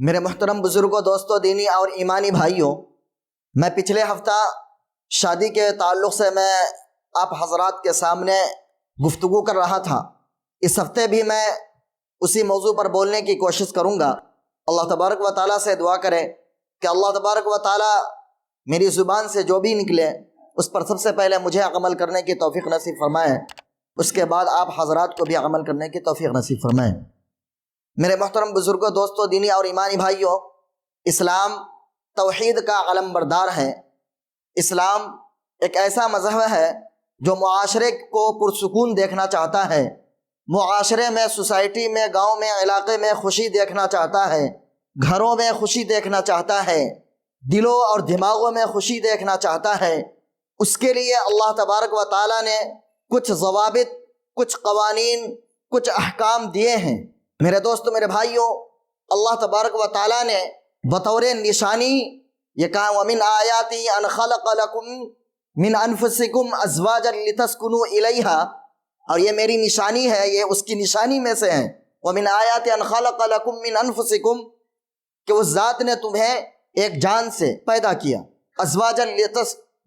میرے محترم بزرگوں، دوستوں، دینی اور ایمانی بھائیوں، میں پچھلے ہفتہ شادی کے تعلق سے میں آپ حضرات کے سامنے گفتگو کر رہا تھا۔ اس ہفتے بھی میں اسی موضوع پر بولنے کی کوشش کروں گا۔ اللہ تبارک و تعالیٰ سے دعا کرے کہ اللہ تبارک و تعالیٰ میری زبان سے جو بھی نکلے اس پر سب سے پہلے مجھے عمل کرنے کی توفیق نصیب فرمائے، اس کے بعد آپ حضرات کو بھی عمل کرنے کی توفیق نصیب فرمائے۔ میرے محترم بزرگوں، دوستوں، دینی اور ایمانی بھائیوں، اسلام توحید کا علم بردار ہے۔ اسلام ایک ایسا مذہب ہے جو معاشرے کو پرسکون دیکھنا چاہتا ہے، معاشرے میں، سوسائٹی میں، گاؤں میں، علاقے میں خوشی دیکھنا چاہتا ہے، گھروں میں خوشی دیکھنا چاہتا ہے، دلوں اور دماغوں میں خوشی دیکھنا چاہتا ہے۔ اس کے لیے اللہ تبارک و تعالیٰ نے کچھ ضوابط، کچھ قوانین، کچھ احکام دیے ہیں۔ میرے دوستو، میرے بھائیوں، اللہ تبارک و تعالیٰ نے بطور نشانی یہ کہا وَمِنْ آیَاتِهِ أَنْ خَلَقَ لَكُم مِّنْ أَنفُسِكُمْ أَزْوَاجًا لِتَسْكُنُوا إِلَيْهَا، اور یہ میری نشانی ہے، یہ اس کی نشانی میں سے ہے۔ وَمِنْ آیَاتِهِ أَنْ خَلَقَ لَكُم مِّنْ أَنفُسِكُمْ، کہ اس ذات نے تمہیں ایک جان سے پیدا کیا، ازواجا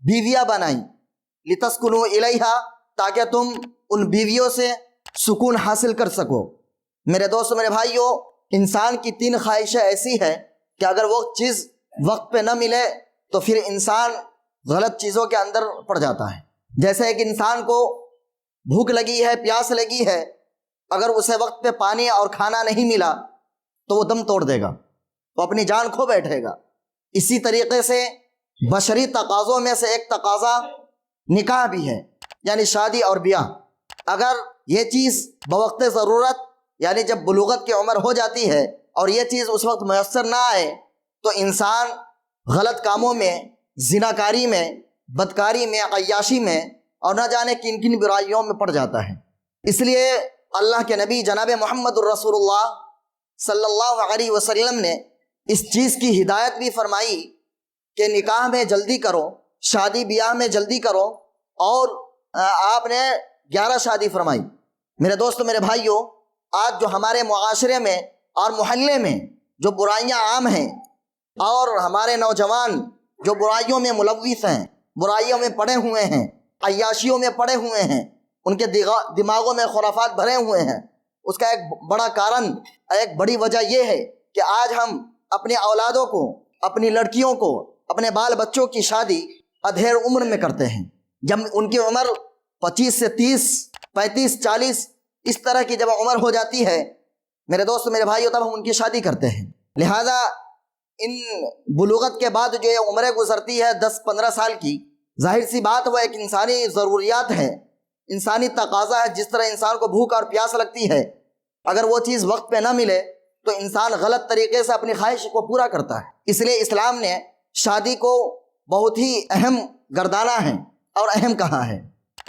بیویاں بنائیں، لتسکنوا الیہا، تاکہ تم ان بیویوں سے سکون حاصل کر سکو۔ میرے دوستو، میرے بھائیوں، انسان کی تین خواہشیں ایسی ہے کہ اگر وہ چیز وقت پہ نہ ملے تو پھر انسان غلط چیزوں کے اندر پڑ جاتا ہے۔ جیسے ایک انسان کو بھوک لگی ہے، پیاس لگی ہے، اگر اسے وقت پہ پانی اور کھانا نہیں ملا تو وہ دم توڑ دے گا، وہ اپنی جان کھو بیٹھے گا۔ اسی طریقے سے بشری تقاضوں میں سے ایک تقاضا نکاح بھی ہے، یعنی شادی اور بیاہ۔ اگر یہ چیز بوقت ضرورت، یعنی جب بلوغت کی عمر ہو جاتی ہے اور یہ چیز اس وقت میسر نہ آئے تو انسان غلط کاموں میں، زناکاری میں، بدکاری میں، عیاشی میں اور نہ جانے کن کن برائیوں میں پڑ جاتا ہے۔ اس لیے اللہ کے نبی جناب محمد الرسول اللہ صلی اللہ علیہ وسلم نے اس چیز کی ہدایت بھی فرمائی کہ نکاح میں جلدی کرو، شادی بیاہ میں جلدی کرو، اور آپ نے 11 شادی فرمائی۔ میرے دوستو، میرے بھائیوں، آج جو ہمارے معاشرے میں اور محلے میں جو برائیاں عام ہیں اور ہمارے نوجوان جو برائیوں میں ملوث ہیں، برائیوں میں پڑے ہوئے ہیں، عیاشیوں میں پڑے ہوئے ہیں، ان کے دماغوں میں خرافات بھرے ہوئے ہیں، اس کا ایک بڑا کارن، ایک بڑی وجہ یہ ہے کہ آج ہم اپنی اولادوں کو، اپنی لڑکیوں کو، اپنے بال بچوں کی شادی ادھیڑ عمر میں کرتے ہیں۔ جب ان کی عمر 25 سے 30، 35، 40 اس طرح کی جب عمر ہو جاتی ہے میرے دوستو، میرے بھائیوں، تب ہم ان کی شادی کرتے ہیں۔ لہذا ان بلوغت کے بعد جو یہ عمریں گزرتی ہے 10-15 سال کی، ظاہر سی بات وہ ایک انسانی ضروریات ہے، انسانی تقاضا ہے۔ جس طرح انسان کو بھوک اور پیاس لگتی ہے، اگر وہ چیز وقت پہ نہ ملے تو انسان غلط طریقے سے اپنی خواہش کو پورا کرتا ہے۔ اس لیے اسلام نے شادی کو بہت ہی اہم گردانا ہے اور اہم کہا ہے۔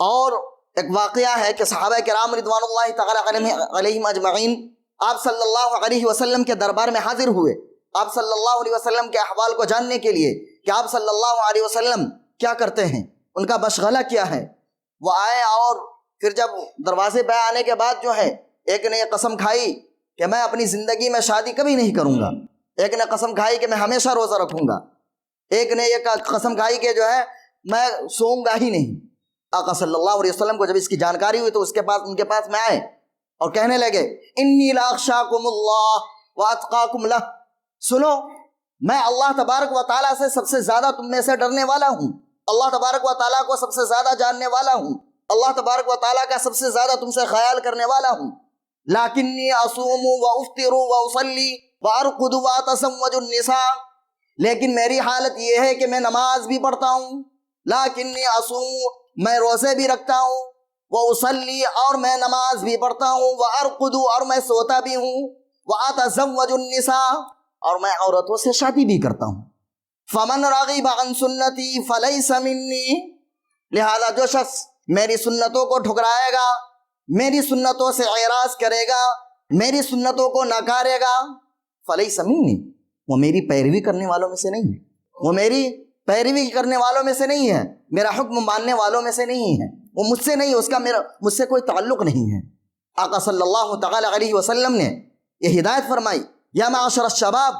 اور ایک واقعہ ہے کہ صحابہ کرام رضوان اللہ تعالی علیہم اجمعین آپ صلی اللہ علیہ وسلم کے دربار میں حاضر ہوئے، آپ صلی اللہ علیہ وسلم کے احوال کو جاننے کے لیے کہ آپ صلی اللہ علیہ وسلم کیا کرتے ہیں، ان کا مشغلہ کیا ہے۔ وہ آئے اور پھر جب دروازے پہ آنے کے بعد جو ہے ایک نے یہ قسم کھائی کہ میں اپنی زندگی میں شادی کبھی نہیں کروں گا، ایک نے قسم کھائی کہ میں ہمیشہ روزہ رکھوں گا، ایک نے یہ قسم کھائی کہ جو ہے میں سوؤں گا ہی نہیں۔ آقا صلی اللہ علیہ وسلم کو جب اس کی جانکاری ہوئی تو ان کے پاس میں آئے اور کہنے لگے انی لاخشاکم اللہ واتقاکم لہ، سنو، میں اللہ تبارک و تعالیٰ سے سب سے زیادہ تم میں سے ڈرنے والا ہوں، اللہ تبارک و تعالیٰ کو سب سے زیادہ جاننے والا ہوں، اللہ تبارک و تعالیٰ کا سب سے زیادہ تم سے خیال کرنے والا ہوں۔ لیکنی اصوم و افطر و اصلی و ارقد و اتزوج النساء، لیکن میری حالت یہ ہے کہ میں نماز بھی پڑھتا ہوں، لیکنی اصوم، میں روزے بھی رکھتا ہوں، وہ اصلی، اور میں نماز بھی پڑھتا ہوں، وہ ارقد، اور میں سوتا بھی ہوں، وہ اتزوج النساء، اور میں عورتوں سے شادی بھی کرتا ہوں۔ فمن رغب عن سنتی فلیس منی، لہذا جو شخص میری سنتوں کو ٹھکرائے گا، میری سنتوں سے اعراض کرے گا، میری سنتوں کو نکارے گا، فلیس منی، وہ میری پیروی کرنے والوں میں سے نہیں ہے، وہ میری پیروی کرنے والوں میں سے نہیں ہے، میرا حکم ماننے والوں میں سے نہیں ہے، وہ مجھ سے نہیں، اس کا مجھ سے کوئی تعلق نہیں ہے۔ آقا صلی اللہ تعالی علیہ وسلم نے یہ ہدایت فرمائی، یا معاشر الشباب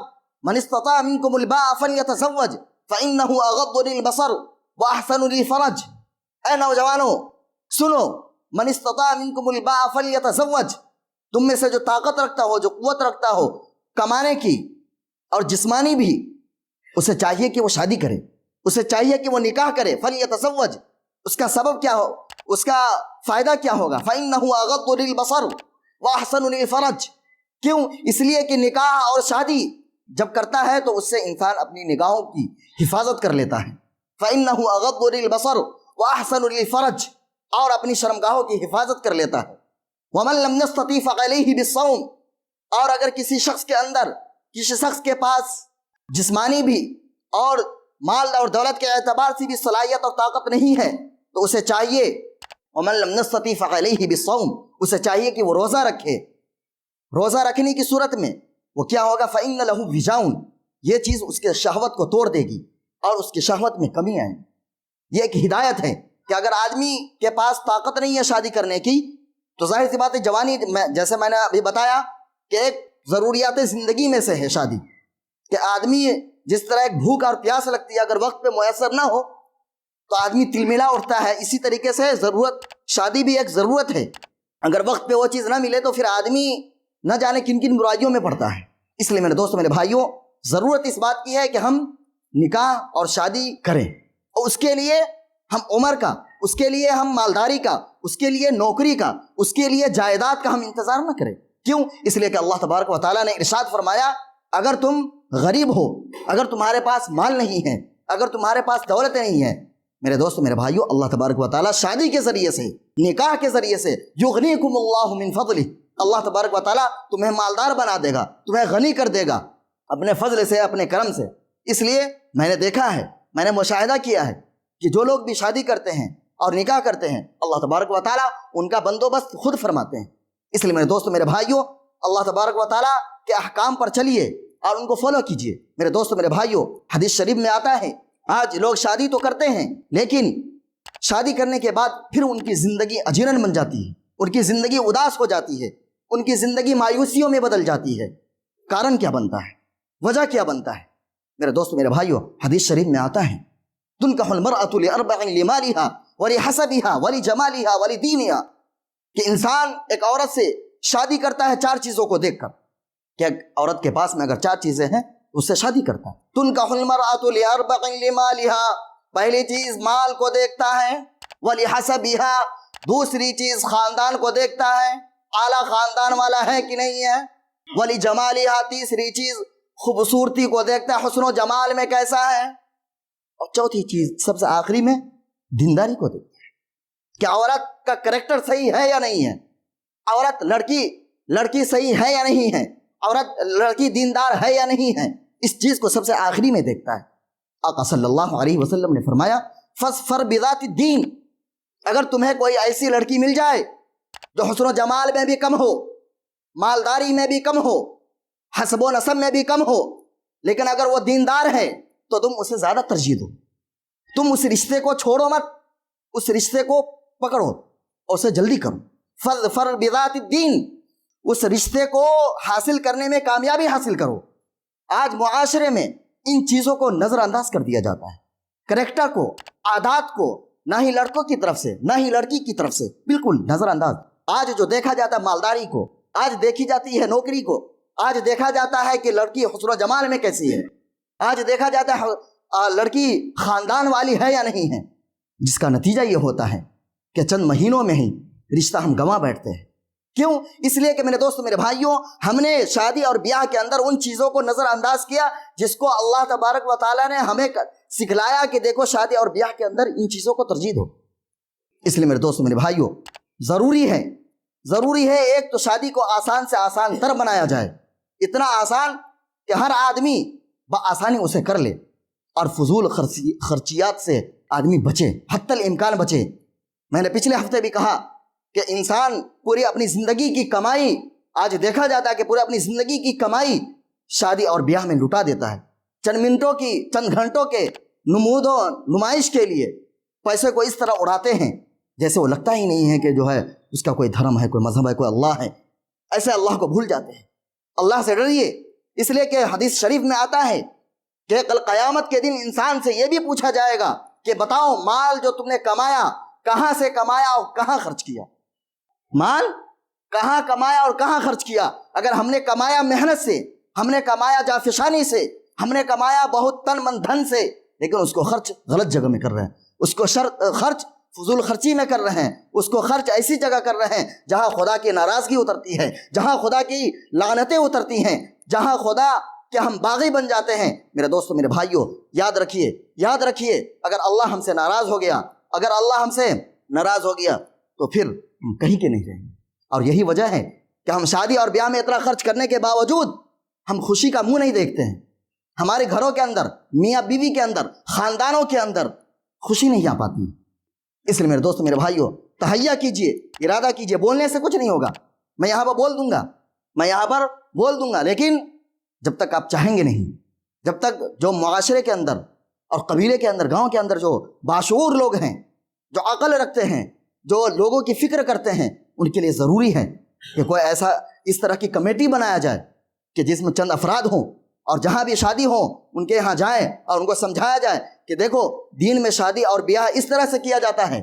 من استطاع منکم الباء فلیتزوج فإنہ اغض للبصر واحسن للفرج۔ اے نوجوانوں سنو، من استطاع منکم الباء فلیتزوج، تم میں سے جو طاقت رکھتا ہو، جو قوت رکھتا ہو کمانے کی اور جسمانی بھی، اسے چاہیے کہ وہ شادی کرے، اسے چاہیے کہ وہ نکاح کرے۔ فلیتزوج، اس کا سبب کیا ہو، اس کا فائدہ کیا ہوگا؟ فإنہ اغض للبصر واحسن للفرج، کیوں؟ اس لیے کہ نکاح اور شادی جب کرتا ہے تو اس سے انسان اپنی نگاہوں کی حفاظت کر لیتا ہے۔ فإنہ اغض للبصر واحسن للفرج، اور اپنی شرمگاہوں کی حفاظت کر لیتا ہے۔ ومن لم يستطع فعليه بالصوم، اور اگر کسی شخص کے اندر، کسی شخص کے پاس جسمانی بھی اور مال اور دولت کے اعتبار سے بھی صلاحیت اور طاقت نہیں ہے تو اسے چاہیے، ومن لم يستطع فعليه بالصوم، اسے چاہیے کہ وہ روزہ رکھے۔ روزہ رکھنے کی صورت میں وہ کیا ہوگا؟ فإن له وجاء، یہ چیز اس کے شہوت کو توڑ دے گی اور اس کی شہوت میں کمی آئے گی۔ یہ ایک ہدایت ہے کہ اگر آدمی کے پاس طاقت نہیں ہے شادی کرنے کی تو ظاہر سی بات ہے جوانی، جیسے میں نے ابھی بتایا کہ ایک ضروریات زندگی میں سے ہے شادی، کہ آدمی جس طرح ایک بھوک اور پیاس لگتی ہے اگر وقت پہ میسر نہ ہو تو آدمی تلملا اٹھتا ہے، اسی طریقے سے ضرورت، شادی بھی ایک ضرورت ہے، اگر وقت پہ وہ چیز نہ ملے تو پھر آدمی نہ جانے کن کن برائیوں میں پڑتا ہے۔ اس لیے میرے دوستوں، میرے بھائیوں، ضرورت اس بات کی ہے کہ ہم نکاح اور شادی کریں، اور اس کے لیے ہم عمر کا، اس کے لیے ہم مالداری کا، اس کے لیے نوکری کا، اس کے لیے جائیداد کا ہم انتظار نہ کریں۔ کیوں؟ اس لیے کہ اللہ تبارک و تعالیٰ نے ارشاد فرمایا، اگر تم غریب ہو، اگر تمہارے پاس مال نہیں ہے، اگر تمہارے پاس دولت نہیں ہے، میرے دوستو میرے بھائیوں، اللہ تبارک و تعالیٰ شادی کے ذریعے سے، نکاح کے ذریعے سے، یغنیکم اللہ من فضلہ، اللہ تبارک و تعالیٰ تمہیں مالدار بنا دے گا، تمہیں غنی کر دے گا اپنے فضل سے، اپنے کرم سے۔ اس لیے میں نے دیکھا ہے، میں نے مشاہدہ کیا ہے کہ جو لوگ بھی شادی کرتے ہیں اور نکاح کرتے ہیں اللہ تبارک و تعالیٰ ان کا بندوبست خود فرماتے ہیں۔ اس لیے میرے دوستو میرے بھائیوں، اللہ تبارک و تعالیٰ کے احکام پر چلیے اور ان کو فالو کیجئے۔ میرے دوستو میرے بھائیوں، حدیث شریف میں آتا ہے، آج لوگ شادی تو کرتے ہیں لیکن شادی کرنے کے بعد پھر ان کی زندگی اجیرن بن جاتی ہے، ان کی زندگی اداس ہو جاتی ہے، ان کی زندگی مایوسیوں میں بدل جاتی ہے۔ کارن کیا بنتا ہے؟ وجہ کیا بنتا ہے؟ میرے دوستو میرے بھائیوں، حدیث شریف میں آتا ہے، تنکح المرأة لأربع لمالها ولحسبها ولجمالها ولدینها، کہ انسان ایک عورت سے شادی کرتا ہے 4 چیزوں کو دیکھ کر، کہ ایک عورت کے پاس میں اگر 4 چیزیں ہیں اس سے شادی کرتا ہے۔ تنکح المرأة لأربع لمالها، پہلی چیز مال کو دیکھتا ہے، ولحسبها، دوسری چیز خاندان کو دیکھتا ہے، اعلیٰ خاندان والا ہے کہ نہیں ہے، ولجمالها، تیسری چیز خوبصورتی کو دیکھتا ہے، حسن و جمال میں کیسا ہے، اور چوتھی چیز سب سے آخری میں دینداری کو دیکھتا ہے کہ عورت کا کریکٹر صحیح ہے یا نہیں ہے، عورت لڑکی صحیح ہے یا نہیں ہے، عورت لڑکی دیندار ہے یا نہیں ہے، اس چیز کو سب سے آخری میں دیکھتا ہے۔ آقا صلی اللہ علیہ وسلم نے فرمایا، فاظفر بذات الدین، اگر تمہیں کوئی ایسی لڑکی مل جائے جو حسن و جمال میں بھی کم ہو، مالداری میں بھی کم ہو، حسب و نسب میں بھی کم ہو، لیکن اگر وہ دیندار ہے تو تم اسے زیادہ ترجیح دو، تم اس رشتے کو چھوڑو مت، اس رشتے کو پکڑو اور اسے جلدی کرو۔ فاظفر بذات الدین، اس رشتے کو حاصل کرنے میں کامیابی حاصل کرو۔ آج معاشرے میں ان چیزوں کو نظر انداز کر دیا جاتا ہے، کریکٹر کو، عادات کو، نہ ہی لڑکوں کی طرف سے نہ ہی لڑکی کی طرف سے، بالکل نظر انداز۔ آج جو دیکھا جاتا ہے مالداری کو، آج دیکھی جاتی ہے نوکری کو، آج دیکھا جاتا ہے کہ لڑکی حسن و جمال میں کیسی ہے، آج دیکھا جاتا ہے لڑکی خاندان والی ہے یا نہیں ہے، جس کا نتیجہ یہ ہوتا ہے کہ چند مہینوں میں ہی رشتہ ہم گنوا بیٹھتے ہیں۔ کیوں؟ اس لیے کہ میرے دوستو میرے بھائیوں، ہم نے شادی اور بیاہ کے اندر ان چیزوں کو نظر انداز کیا جس کو اللہ تبارک و تعالیٰ نے ہمیں سکھلایا کہ دیکھو شادی اور بیاہ کے اندر ان چیزوں کو ترجیح دو۔ اس لیے میرے دوستو میرے بھائیوں، ضروری ہے ایک تو شادی کو آسان سے آسان تر بنایا جائے، اتنا آسان کہ ہر آدمی بآسانی اسے کر لے، اور فضول خرچیات سے آدمی بچے، حتی الامکان بچے۔ میں نے پچھلے ہفتے بھی کہا کہ انسان پوری اپنی زندگی کی کمائی، آج دیکھا جاتا ہے کہ پوری اپنی زندگی کی کمائی شادی اور بیاہ میں لٹا دیتا ہے، چند منٹوں کی، چند گھنٹوں کے نمود و نمائش کے لیے پیسے کو اس طرح اڑاتے ہیں جیسے وہ لگتا ہی نہیں ہے کہ جو ہے اس کا کوئی دھرم ہے، کوئی مذہب ہے، کوئی اللہ ہے۔ ایسے اللہ کو بھول جاتے ہیں۔ اللہ سے ڈریے اس لیے کہ حدیث شریف میں آتا ہے کہ کل قیامت کے دن انسان سے یہ بھی پوچھا جائے گا کہ بتاؤ مال جو تم نے کمایا کہاں سے کمایا اور کہاں خرچ کیا؟ مال کہاں کمایا اور کہاں خرچ کیا؟ اگر ہم نے کمایا محنت سے، ہم نے کمایا جافشانی سے، ہم نے کمایا بہت تن من دھن سے، لیکن اس کو خرچ غلط جگہ میں کر رہے ہیں، اس کو خرچ فضول خرچی میں کر رہے ہیں، اس کو خرچ ایسی جگہ کر رہے ہیں جہاں خدا کی ناراضگی اترتی ہے، جہاں خدا کی لعنتیں اترتی ہیں، جہاں خدا کہ ہم باغی بن جاتے ہیں۔ میرے دوستو، میرے بھائیوں، یاد رکھیے اگر اللہ ہم سے ناراض ہو گیا، اگر اللہ ہم سے ناراض ہو گیا تو پھر ہم کہیں کے نہیں رہیں گے۔ اور یہی وجہ ہے کہ ہم شادی اور بیاہ میں اتنا خرچ کرنے کے باوجود ہم خوشی کا منہ نہیں دیکھتے ہیں۔ ہمارے گھروں کے اندر، میاں بیوی کے اندر، خاندانوں کے اندر خوشی نہیں آ پاتی۔ اس لیے میرے دوستو، میرے بھائیوں، تہیہ کیجئے، ارادہ کیجئے۔ بولنے سے کچھ نہیں ہوگا، میں یہاں پر بول دوں گا، لیکن جب تک آپ چاہیں گے نہیں، جب تک جو معاشرے کے اندر اور قبیلے کے اندر، گاؤں کے اندر جو باشعور لوگ ہیں، جو عقل رکھتے ہیں، جو لوگوں کی فکر کرتے ہیں، ان کے لیے ضروری ہے کہ کوئی ایسا اس طرح کی کمیٹی بنایا جائے کہ جس میں چند افراد ہوں، اور جہاں بھی شادی ہو ان کے یہاں جائیں اور ان کو سمجھایا جائے کہ دیکھو دین میں شادی اور بیاہ اس طرح سے کیا جاتا ہے،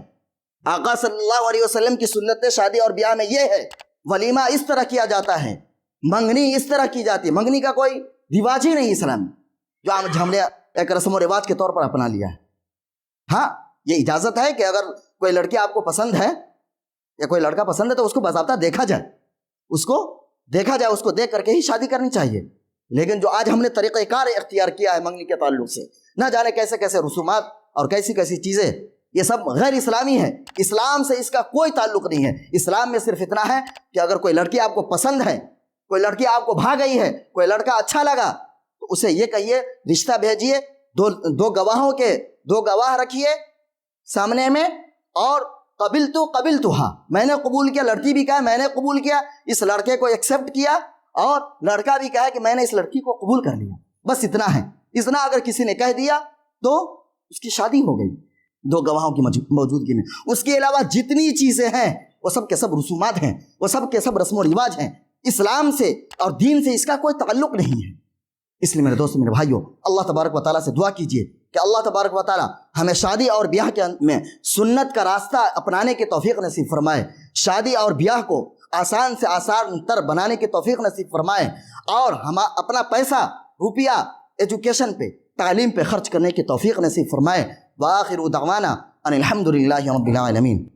آقا صلی اللہ علیہ وسلم کی سنت شادی اور بیاہ میں یہ ہے، ولیمہ اس طرح کیا جاتا ہے، منگنی اس طرح کی جاتی ہے۔ منگنی کا کوئی رواج ہی نہیں اسلام میں، جو ہم نے ایک رسم و رواج کے طور پر اپنا لیا ہے۔ ہاں، یہ اجازت ہے کہ اگر کوئی لڑکی آپ کو پسند ہے یا کوئی لڑکا پسند ہے تو اس کو باضابطہ دیکھا جائے، اس کو دیکھ کر کے ہی شادی کرنی چاہیے۔ لیکن جو آج ہم نے طریقہ کار اختیار کیا ہے منگنی کے تعلق سے، نہ جانے کیسے کیسے رسومات اور کیسی کیسی چیزیں، یہ سب غیر اسلامی ہے، اسلام سے اس کا کوئی تعلق نہیں ہے۔ اسلام میں صرف اتنا ہے کہ اگر کوئی لڑکی آپ کو پسند ہے، کوئی لڑکی آپ کو بھا گئی ہے، کوئی لڑکا اچھا لگا، تو اسے یہ کہیے، رشتہ بھیجیے، دو گواہ رکھیے سامنے میں، اور قبلتها، میں نے قبول کیا، لڑکی بھی کہا میں نے قبول کیا، اس لڑکے کو ایکسیپٹ کیا، اور لڑکا بھی کہا کہ میں نے اس لڑکی کو قبول کر لیا۔ بس اتنا ہے، اتنا اگر کسی نے کہہ دیا تو اس کی شادی ہو گئی دو گواہوں کی موجودگی میں۔ اس کے علاوہ جتنی چیزیں ہیں وہ سب کے سب رسومات ہیں، وہ سب کے سب رسم و رواج ہیں، اسلام سے اور دین سے اس کا کوئی تعلق نہیں ہے۔ اس لیے میرے دوستو، میرے بھائیوں، اللہ تبارک و تعالیٰ سے دعا کیجئے کہ اللہ تبارک و تعالیٰ ہمیں شادی اور بیاہ کے میں سنت کا راستہ اپنانے کی توفیق نصیب فرمائے، شادی اور بیاہ کو آسان سے آسان تر بنانے کی توفیق نصیب فرمائے، اور ہم اپنا پیسہ روپیہ ایجوکیشن پہ، تعلیم پہ خرچ کرنے کی توفیق نصیب فرمائے۔ وآخر دعوانا ان الحمد للہ رب العالمین۔